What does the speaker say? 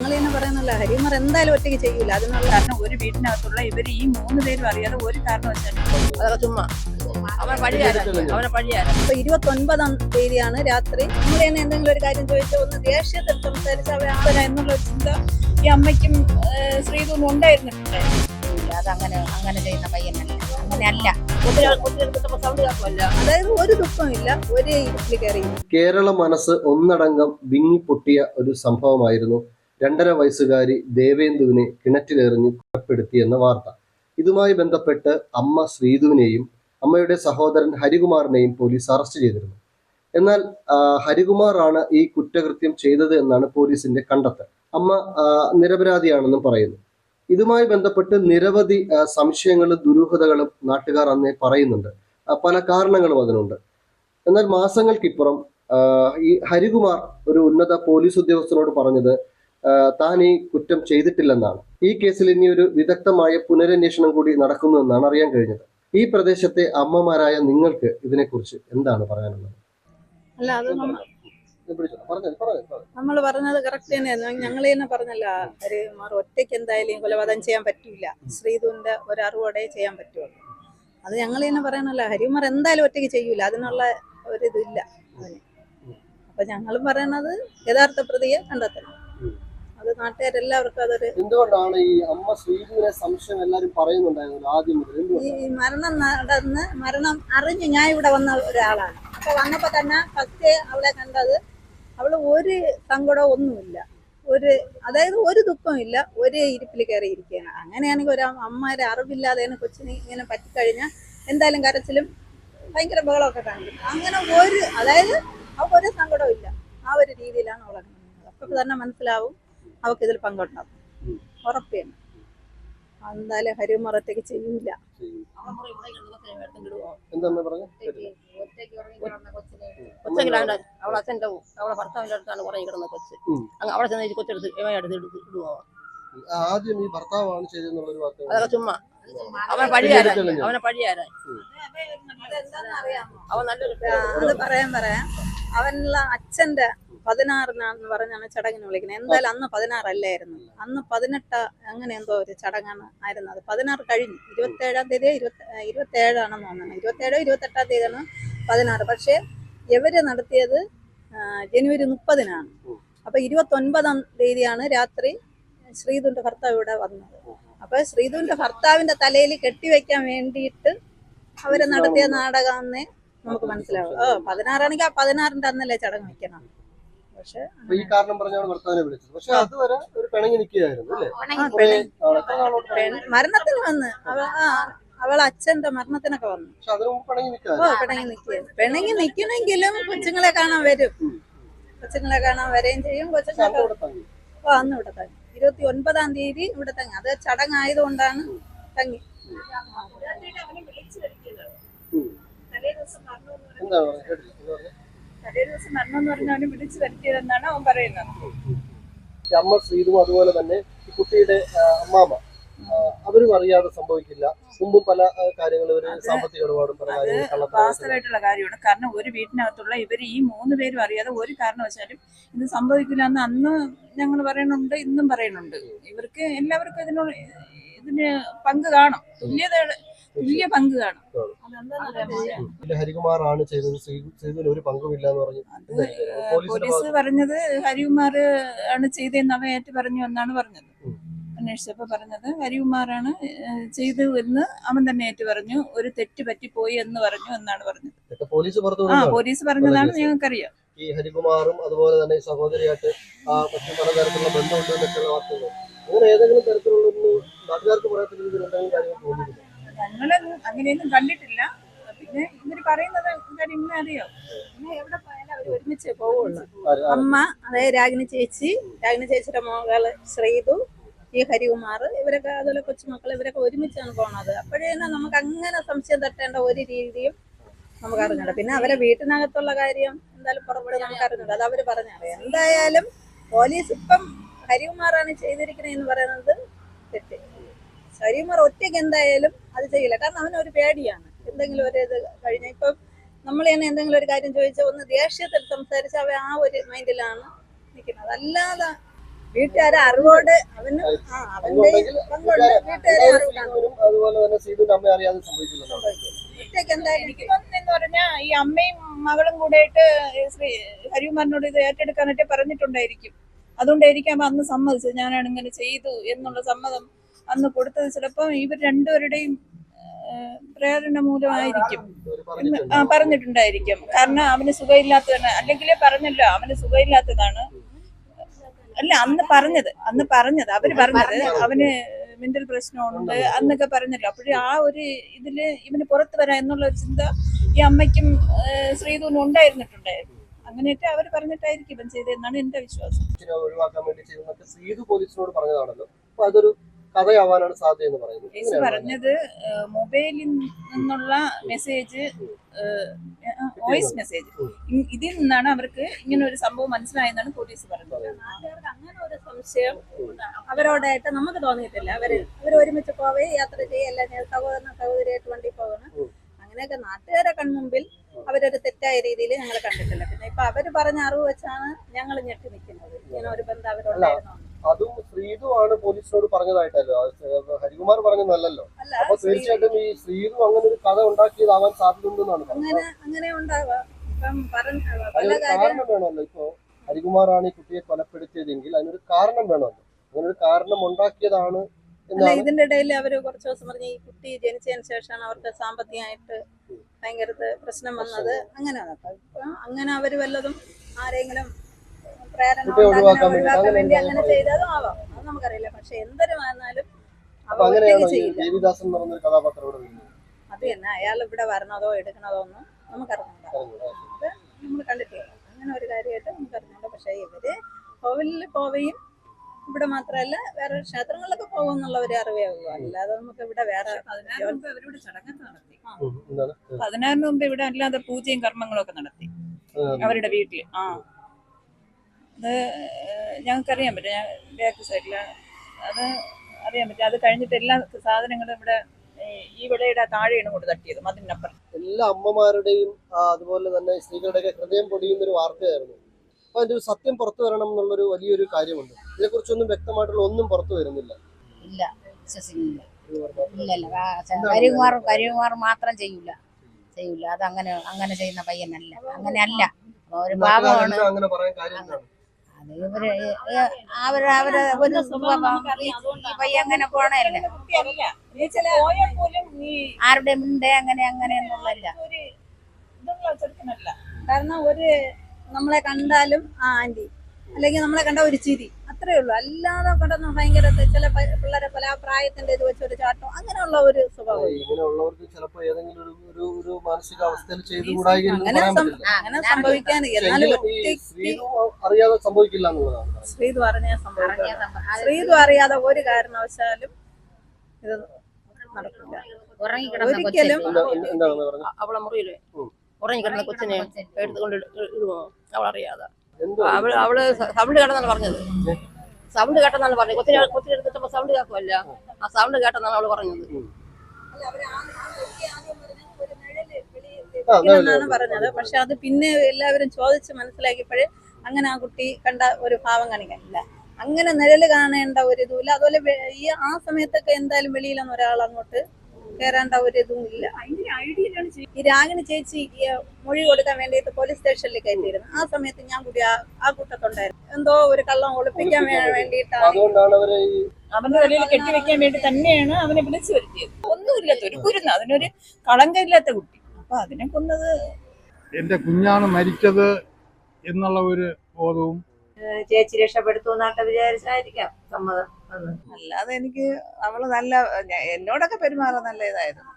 ഞങ്ങൾ തന്നെ പറയുന്നില്ല, ഹരികുമാർ എന്തായാലും ഒറ്റയ്ക്ക് ചെയ്യൂല. അതിനുള്ള കാരണം ഒരു വീട്ടിനകത്തുള്ള ഇവര് ഈ 3 പേരും അറിയാതെ ഒരു കാരണവശാലും അതൊക്കെ ചുമ്മാ അവനെ പഴിയാരാ. ഇപ്പൊ 29-ാം തീയതിയാണ് രാത്രി. നമ്മൾ തന്നെ എന്തെങ്കിലും ഒരു കാര്യം ചോദിച്ചാൽ ഒന്ന് ദേഷ്യത്തിൽ സംസാരിച്ച് അവരാ എന്നുള്ള ചിന്ത ഈ അമ്മയ്ക്കും ശ്രീധുവിനും ഉണ്ടായിരുന്നിട്ടുണ്ട്. അതങ്ങനെ ചെയ്യുന്ന പയ്യനല്ല, അങ്ങനെയല്ല. അതായത് ഒരു ദുഃഖമില്ല, ഒരേ ഇരുട്ടിൽ കയറി. കേരള മനസ്സ് ഒന്നടങ്കം വിങ്ങിപ്പൊട്ടിയ ഒരു സംഭവമായിരുന്നു 2.5 വയസ്സുകാരി ദേവേന്ദുവിനെ കിണറ്റിലെറിഞ്ഞ് കൊലപ്പെടുത്തിയെന്ന വാർത്ത. ഇതുമായി ബന്ധപ്പെട്ട് അമ്മ ശ്രീധുവിനെയും അമ്മയുടെ സഹോദരൻ ഹരികുമാറിനെയും പോലീസ് അറസ്റ്റ് ചെയ്തിരുന്നു. എന്നാൽ ഹരികുമാറാണ് ഈ കുറ്റകൃത്യം ചെയ്തത് എന്നാണ് പോലീസിന്റെ കണ്ടെത്തൽ. അമ്മ നിരപരാധിയാണെന്നും പറയുന്നു. ഇതുമായി ബന്ധപ്പെട്ട് നിരവധി സംശയങ്ങളും ദുരൂഹതകളും നാട്ടുകാർ അന്നേ പറയുന്നുണ്ട്. പല കാരണങ്ങളും അതിനുണ്ട്. എന്നാൽ മാസങ്ങൾക്കിപ്പുറം ഈ ഹരികുമാർ ഒരു ഉന്നത പോലീസ് ഉദ്യോഗസ്ഥനോട് പറഞ്ഞത് താൻ ഈ കുറ്റം ചെയ്തിട്ടില്ലെന്നാണ്. ഈ കേസിൽ ഇനി ഒരു വിദഗ്ധമായ പുനരന്വേഷണം കൂടി നടക്കുന്നുവെന്നാണ് അറിയാൻ കഴിഞ്ഞത്. ഈ പ്രദേശത്തെ അമ്മമാരായ നിങ്ങൾക്ക് ഇതിനെക്കുറിച്ച് എന്താണ് പറയാനുള്ളത്? അല്ല, അത് നമ്മൾ പറഞ്ഞത് കറക്റ്റ് തന്നെയായിരുന്നു. ഞങ്ങൾ തന്നെ പറഞ്ഞല്ല, ഹരികുമാർ ഒറ്റയ്ക്ക് എന്തായാലും കൊലപാതകം ചെയ്യാൻ പറ്റൂല. ശ്രീധുവിന്റെ ഒരു അറിവോടെ ചെയ്യാൻ പറ്റുള്ളൂ. അത് ഞങ്ങൾ തന്നെ പറയണല്ല, ഹരികുമാർ എന്തായാലും ഒറ്റയ്ക്ക് ചെയ്യൂല. അതിനുള്ള ഒരിതില്ല അതിന്. അപ്പൊ ഞങ്ങളും പറയണത് യഥാർത്ഥ പ്രതിയെ കണ്ടെത്തണം. അത് നാട്ടുകാരെല്ലാവർക്കും അതൊരു. എന്തുകൊണ്ടാണ് ഈ അമ്മ ശ്രീധുവിനെ സംശയം എല്ലാവരും പറയുന്നുണ്ടായിരുന്നു ആദ്യം മുതൽ? ഈ മരണം അറിഞ്ഞ് ഞാൻ ഇവിടെ വന്ന ഒരാളാണ്. അപ്പൊ വന്നപ്പോ തന്നെ ഫസ്റ്റ് അവളെ കണ്ടത്, അവള് ഒരു സങ്കടവും ഒന്നുമില്ല, അതായത് ഒരു ദുഃഖവും ഇല്ല, ഒരേ ഇരിപ്പിൽ കയറി ഇരിക്കുകയാണ്. അങ്ങനെയാണെങ്കിൽ ഒരു അമ്മയുടെ അറിവില്ലാതെ കൊച്ചിന് ഇങ്ങനെ പറ്റിക്കഴിഞ്ഞാൽ എന്തായാലും കരച്ചിലും ഭയങ്കര ബഹളമൊക്കെ കാണിക്കും. അങ്ങനെ അതായത് അവൾക്ക് ഒരു സങ്കടവും ഇല്ല. ആ ഒരു രീതിയിലാണ് അവളെ കാണുന്നത്. അപ്പൊ തന്നെ മനസ്സിലാവും അവൾക്ക് ഇതിൽ പങ്കുണ്ടാവും, ഉറപ്പാണ്. എന്തായാലും ഹരികുമാർ ഒറ്റയ്ക്ക് ചെയ്യൂല. അവളെ ഭർത്താവിന്റെ അടുത്താണ് കുറഞ്ഞു കിടന്ന കൊച്ച്. അവിടെ ചെന്ന് കൊച്ചെടുത്ത് ഇടുവോ? ആദ്യം ഈ ഭർത്താവാണ് ചെയ്തെന്നുള്ളൊരു വാർത്ത. അതൊക്കെ ചുമ്മാ അവനെ പഴിയാരാ. അവൻ നല്ലൊരു അത് പറയാം. അവനുള്ള അച്ഛന്റെ 16-നാന്ന് പറഞ്ഞാണ് ചടങ്ങിന് വിളിക്കുന്നത്. എന്തായാലും അന്ന് 16 അല്ലായിരുന്നു, അന്ന് 18 അങ്ങനെ എന്തോ ഒരു ചടങ്ങാണ് ആയിരുന്നത്. 16 കഴിഞ്ഞു. 27-ാം തീയതി 27ആണെന്ന് തോന്നുന്നു. 27-ഓ 28-ാം തീയതിയാണ് 16. പക്ഷെ ഇവര് നടത്തിയത് ജനുവരി 30-നാണ്. അപ്പൊ 29-ാം തീയതിയാണ് രാത്രി ശ്രീധുവിന്റെ ഭർത്താവ് ഇവിടെ വന്നത്. അപ്പൊ ശ്രീധുവിന്റെ ഭർത്താവിന്റെ തലയിൽ കെട്ടിവെക്കാൻ വേണ്ടിയിട്ട് അവര് നടത്തിയ നാടകമെന്നേ നമുക്ക് മനസ്സിലാവും. 16 ആ 16-ന്റെ അന്നല്ലേ ചടങ്ങ് വെക്കണം. പക്ഷെ ഈ കാരണം പറഞ്ഞാണ് ഭർത്താവിനെ വിളിച്ചത്. പക്ഷെ അതുവരെ ഒരു പിണങ്ങി നിൽക്കുകയായിരുന്നു അല്ലേ? മരണത്തിന് വന്ന് അവളെ അച്ഛന്റെ മരണത്തിനൊക്കെ വന്നു. പിണങ്ങി നിൽക്കണമെങ്കിലും കൊച്ചുങ്ങളെ കാണാൻ വരും. കൊച്ചുങ്ങളെ കാണാൻ വരികയും ചെയ്യും. കൊച്ചുങ്ങളൊക്കെ അന്ന് ഇവിടെ തങ്ങി. 29-ാം തീയതി ഇവിടെ തങ്ങി. അത് ചടങ്ങായതുകൊണ്ടാണ് തങ്ങി. തലേ ദിവസം മരണം എന്ന് പറഞ്ഞാൽ അവന് വിളിച്ചു വരുത്തിയതെന്നാണ് അവൻ പറയുന്നത്. അമ്മ ശ്രീധു അതുപോലെ തന്നെ ഈ കുട്ടിയുടെ അമ്മാമ്മ അവരും അറിയാതെ സംഭവിക്കില്ല. മുമ്പും പല കാര്യങ്ങളും ഒരു സാമ്പത്തിക ഇടപാടും വാസ്തവമായിട്ടുള്ള കാര്യമാണ്. കാരണം ഒരു വീട്ടിനകത്തുള്ള ഇവര് ഈ 3 പേരും അറിയാതെ ഒരു കാരണവശാലും ഇത് സംഭവിക്കില്ല എന്ന് അന്ന് ഞങ്ങൾ പറയുന്നുണ്ട്, ഇന്നും പറയുന്നുണ്ട്. ഇവർക്ക് എല്ലാവർക്കും ഇതിന് പങ്ക് കാണും, തുല്യ പങ്ക് കാണും. ഹരികുമാറാണ് ചെയ്തത്, ശ്രീധുവിന് ഒരു പങ്കുമില്ല എന്ന് പറഞ്ഞു. പോലീസ് പറഞ്ഞത് ഹരികുമാർ ആണ് ചെയ്തതെന്ന് അവൻ ഏറ്റു പറഞ്ഞു എന്നാണ് പറഞ്ഞത്. അന്വേഷിച്ചപ്പോ പറഞ്ഞത് ഹരികുമാറാണ് ചെയ്തു എന്ന് അവൻ തന്നെ ഏറ്റു പറഞ്ഞു. ഒരു തെറ്റ് പറ്റിപ്പോയി എന്ന് പറഞ്ഞു എന്നാണ് പറഞ്ഞത്. പോലീസ് പറഞ്ഞതാണ് ഞങ്ങൾക്കറിയാം. ഈ ഹരികുമാറും അതുപോലെ തന്നെ സഹോദരിയായിട്ട് മറ്റു പലതരത്തിലുള്ള ബന്ധമുണ്ട് എന്നൊക്കെയുള്ള വാർത്തകൾ. അങ്ങനെ ഏതെങ്കിലും തരത്തിലുള്ള നാട്ടുകാർക്ക് പറയത്തില്ല കാര്യങ്ങൾ തോന്നിയില്ല. ഞങ്ങള് അങ്ങനെയൊന്നും കണ്ടിട്ടില്ല. പിന്നെ ഇവര് പറയുന്നത് കാര്യങ്ങളെ അറിയാം. പിന്നെ എവിടെ പോയാലും അവർ ഒരുമിച്ച് പോവുള്ളൂ. അമ്മ, അതായത് രാഗിണി ചേച്ചിയുടെ മകള് ശ്രീധു, ഈ ഹരികുമാർ, ഇവരൊക്കെ അതുപോലെ കൊച്ചുമക്കൾ, ഇവരൊക്കെ ഒരുമിച്ചാണ് പോണത്. അപ്പോഴേ നമുക്ക് അങ്ങനെ സംശയം തട്ടേണ്ട ഒരു രീതിയും നമുക്ക് അറിഞ്ഞില്ല. പിന്നെ അവരെ വീട്ടിനകത്തുള്ള കാര്യം എന്തായാലും പുറപ്പെട്ട് നമുക്ക് അറിഞ്ഞില്ല. അത് അവര് പറഞ്ഞറിയാം. എന്തായാലും പോലീസ് ഇപ്പം ഹരികുമാറാണ് ചെയ്തിരിക്കണെന്ന് പറയുന്നത് തെറ്റ്. ഹരികുമാർ ഒറ്റയ്ക്ക് എന്തായാലും അത് ചെയ്യില്ല. കാരണം അവനൊരു പേടിയാണ്. എന്തെങ്കിലും ഒരു ഇത് കഴിഞ്ഞാൽ ഇപ്പം നമ്മൾ തന്നെ എന്തെങ്കിലും ഒരു കാര്യം ചോദിച്ചാൽ ഒന്ന് ദേഷ്യത്തിൽ സംസാരിച്ച് അവൻ ആ ഒരു മൈൻഡിലാണ് നിൽക്കുന്നത്. അല്ലാതെ വീട്ടുകാരെ അറിവോട് അവന് അവന്റെ പങ്കുണ്ട്. വീട്ടുകാരെ അറിവാണ്. അതുപോലെ തന്നെ സീതുവിന്റെ അമ്മ അറിയാതെ സംഭവിക്കുന്നുണ്ടോ? ഒറ്റയ്ക്ക് എന്തായാലും എനിക്ക് തോന്നുന്നെന്ന് പറഞ്ഞാൽ ഈ അമ്മയും മകളും കൂടെയിട്ട് ഹരികുമാറിനോട് ഇത് ഏറ്റെടുക്കാനായിട്ട് പറഞ്ഞിട്ടുണ്ടായിരിക്കും. അതുകൊണ്ടായിരിക്കാം അന്ന് സമ്മതിച്ചത്. ഞാനാണ് ഇങ്ങനെ ചെയ്തു എന്നുള്ള സമ്മതം അന്ന് കൊടുത്തത്. ചിലപ്പോൾ ഇവർ രണ്ടുപേരുടെയും പ്രേരണ മൂലമായിരിക്കും പറഞ്ഞിട്ടുണ്ടായിരിക്കും. കാരണം അവന് സുഖമില്ലാത്തതാണ്, അല്ലെങ്കിലേ പറഞ്ഞല്ലോ അവന് സുഖമില്ലാത്തതാണ്. അല്ല അന്ന് പറഞ്ഞത് അവര് പറഞ്ഞത് അവന് മെന്റൽ പ്രശ്നമുണ്ട് എന്നൊക്കെ പറഞ്ഞല്ലോ. അപ്പോഴും ആ ഒരു ഇതില് ഇവന് പുറത്തു വരാം എന്നുള്ള ഒരു ചിന്ത ഈ അമ്മയ്ക്കും ശ്രീധുവിനും ഉണ്ടായിരുന്നിട്ടുണ്ടായിരുന്നു. അങ്ങനെയൊക്കെ അവര് പറഞ്ഞിട്ടായിരിക്കും ഇവൻ ചെയ്തതെന്നാണ് എന്റെ വിശ്വാസം. ഒഴിവാക്കാൻ വേണ്ടി ചെയ്തെന്നൊക്കെ സീതു പോലീസിനോട് പറഞ്ഞതാണല്ലോ. അപ്പൊ അതൊരു കഥയാവാനാണ് സാധ്യത എന്ന് പറയുന്നത്. കേസ് പറഞ്ഞത് മൊബൈലിൽ നിന്നുള്ള മെസ്സേജ്, വോയിസ് മെസ്സേജ്, ഇതിൽ നിന്നാണ് അവർക്ക് ഇങ്ങനെ ഒരു സംഭവം മനസ്സിലായെന്നാണ് പോലീസ് പറഞ്ഞത്. നാട്ടുകാർക്ക് അങ്ങനെ ഒരു സംശയം അവരോടായിട്ട് നമുക്ക് തോന്നിയിട്ടില്ല. അവര് ഒരുമിച്ച് പോവുകയും യാത്ര ചെയ്യല്ല, സഹോദരിയായിട്ട് വണ്ടി പോകണം, അങ്ങനെയൊക്കെ നാട്ടുകാരെ കൺമുമ്പിൽ അവരൊരു തെറ്റായ രീതിയിൽ ഞങ്ങൾ കണ്ടിട്ടില്ല. പിന്നെ ഇപ്പൊ അവര് പറഞ്ഞ അറിവ് വെച്ചാണ് ഞങ്ങൾ ഞെട്ടി നിൽക്കുന്നത്. ഇങ്ങനെ ഒരു ബന്ധം അവരുണ്ടായിരുന്നു. അതും ശ്രീതു ആണ് പോലീസിനോട് പറഞ്ഞതായിട്ടല്ലോ, ഹരികുമാർ പറഞ്ഞതല്ലോ. അപ്പൊ തീർച്ചയായിട്ടും ഈ ശ്രീതു അങ്ങനെ ഒരു കഥ ഉണ്ടാക്കിയതാവാൻ സാധ്യതയുണ്ടെന്നാണ് പറഞ്ഞത്. അങ്ങനെ ഉണ്ടാവാം. ഇപ്പം കാരണം വേണമല്ലോ. ഇപ്പൊ ഹരികുമാറാണ് ഈ കുട്ടിയെ കൊലപ്പെടുത്തിയതെങ്കിൽ അതിനൊരു കാരണം വേണമല്ലോ. അങ്ങനെ ഒരു കാരണം ഉണ്ടാക്കിയതാണ്. ഇതിന്റെ ഇടയിൽ അവര് കുറച്ച് ദിവസം പറഞ്ഞ് ഈ കുട്ടി ജനിച്ചതിന് ശേഷമാണ് അവർക്ക് സാമ്പത്തികമായിട്ട് ഭയങ്കര പ്രശ്നം വന്നത്. അങ്ങനെ അവര് വല്ലതും ആരെങ്കിലും പ്രേരണ ഒഴിവാക്കാൻ വേണ്ടി അങ്ങനെ ചെയ്തതും ആവാം. അത് നമുക്കറിയില്ല. പക്ഷെ എന്തൊരു വന്നാലും ദേവിദാസൻ എന്ന് പറഞ്ഞൊരു കഥാപാത്രം അത് തന്നെ അയാൾ ഇവിടെ വരണതോ എടുക്കണതോ ഒന്നും നമുക്കറിഞ്ഞൂടാ. അത് നമ്മൾ കണ്ടിട്ടില്ല. അങ്ങനെ ഒരു കാര്യമായിട്ട് നമുക്കറിഞ്ഞൂടാ. പക്ഷെ ഇവര് കോവിലിൽ പോവുകയും ഇവിടെ മാത്രമല്ല വേറെ ക്ഷേത്രങ്ങളിലൊക്കെ പോകുമെന്നുള്ള ഒരു അറിവേ ഉള്ളൂ. അല്ലാതെ നമുക്ക് ഇവിടെ വേറെ 16 മുമ്പ് ഇവിടെ അല്ലാതെ പൂജയും കർമ്മങ്ങളും ഒക്കെ നടത്തി അവരുടെ വീട്ടില്. അത് ഞങ്ങൾക്കറിയാൻ പറ്റും. ഞാൻ ബാക്ക് സൈഡിലാണ്, അത് അറിയാൻ പറ്റും. അത് കഴിഞ്ഞിട്ട് എല്ലാ സാധനങ്ങളും ഇവിടെ ഈ വിളയുടെ താഴെയാണ് കൊണ്ട് തട്ടിയത്, മതിനപ്പുറം. എല്ലാ അമ്മമാരുടെയും അതുപോലെ തന്നെ സ്ത്രീകളുടെയൊക്കെ ഹൃദയം പൊടിയുന്ന ഒരു വാർത്തയായിരുന്നു. അപ്പൊ അതിന്റെ ഒരു സത്യം പുറത്തു വരണം എന്നുള്ളൊരു വലിയൊരു കാര്യമുണ്ട്. ഇതിനെക്കുറിച്ചൊന്നും വ്യക്തമായിട്ടുള്ള ഒന്നും പുറത്തു വരുന്നില്ല. ഇല്ല, വിശ്വസിക്കുന്നില്ല. ഹരികുമാർ മാത്രം ചെയ്യൂല. അത് അങ്ങനെ ചെയ്യുന്ന പയ്യനല്ല. അങ്ങനെയല്ല, ഒരു പാപമാണ്. അങ്ങനെ പറയാൻ കാര്യം എന്താണ്? അത് അവരെ ഒരു പയ്യ അങ്ങനെ പോണല്ല. ആരുടെ മുണ്ടേ അങ്ങനെ എന്നുള്ളല്ല. കാരണം ഒരു നമ്മളെ കണ്ടാലും ആന്റി അല്ലെങ്കിൽ നമ്മളെ കണ്ട ഒരു ചിരി അത്രേ ഉള്ളൂ. അല്ലാതെ കണ്ടെന്ന് ഭയങ്കര ചില പിള്ളേരെ പല പ്രായത്തിന്റെ ഇത് വെച്ചൊരു ചാട്ടം അങ്ങനെയുള്ള ഒരു സ്വഭാവം ഇങ്ങനെയുള്ളവർക്ക് ചിലപ്പോൾ ഏതെങ്കിലും ഒരു മാനസികാവസ്ഥയിൽ അങ്ങനെ സംഭവിക്കാൻ അറിയാതെ സംഭവിക്കില്ല എന്നുള്ളതാണ്. ശ്രീതു അറിയാതെ ഒരു കാരണവശാലും ഇത് നടക്കില്ല. ഒരിക്കലും അവളെ മുറിയില് ഉറങ്ങിക്കിടന്ന കൊച്ചിനെ എടുത്തുകൊണ്ട് ഇടുമോ അവളറിയാതെ. അവള് സൗണ്ട് കേട്ടെന്നാണ് പറഞ്ഞത്. സൗണ്ട് കേട്ടെന്നാണ് പറഞ്ഞത്. കൊച്ചിനെ എടുത്തിട്ടപ്പോ സൗണ്ട് കേൾക്കുമല്ല, ആ സൗണ്ട് കേട്ടെന്നാണ് അവള് പറഞ്ഞത്. എന്നാണ് പറഞ്ഞത്. പക്ഷെ അത് പിന്നെ എല്ലാവരും ചോദിച്ച് മനസ്സിലാക്കിയപ്പോഴേ അങ്ങനെ ആ കുട്ടി കണ്ട ഒരു ഭാവം കാണിക്കാനില്ല. അങ്ങനെ നിഴല് കാണേണ്ട ഒരു ഇതുമില്ല. അതുപോലെ ആ സമയത്തൊക്കെ എന്തായാലും വെളിയിലൊന്നും ഒരാൾ അങ്ങോട്ട് കയറേണ്ട ഒരു ഇതും ഇല്ല. ഈ രാഗിണി ചേച്ചി മൊഴി കൊടുക്കാൻ വേണ്ടിയിട്ട് പോലീസ് സ്റ്റേഷനിൽ കയറ്റിയിരുന്നു. ആ സമയത്ത് ഞാൻ കൂടി ആ കൂട്ടത്തുണ്ടായിരുന്നു. എന്തോ ഒരു കള്ളം ഒളിപ്പിക്കാൻ വേണ്ടിയിട്ടാണ് അവന്റെ തലയിൽ കെട്ടിവെക്കാൻ വേണ്ടി തന്നെയാണ് അവനെ വിളിച്ചു വരുത്തിയത്. ഒന്നുമില്ലാത്ത ഒരു കുരുന്ന്, അതിനൊരു കളങ്കമില്ലാത്ത കുട്ടി. അപ്പൊ അതിനെ കൊന്നത് എന്റെ കുഞ്ഞാണ് മരിച്ചത് എന്നുള്ള ഒരു ബോധവും ചേച്ചി രക്ഷപ്പെടുത്തുന്നാട്ട് വിചാരിച്ചായിരിക്കാം സമ്മതം. അല്ലാതെ എനിക്ക് അവള് നല്ല എന്നോടൊക്കെ പെരുമാറാൻ നല്ല ഇതായിരുന്നു.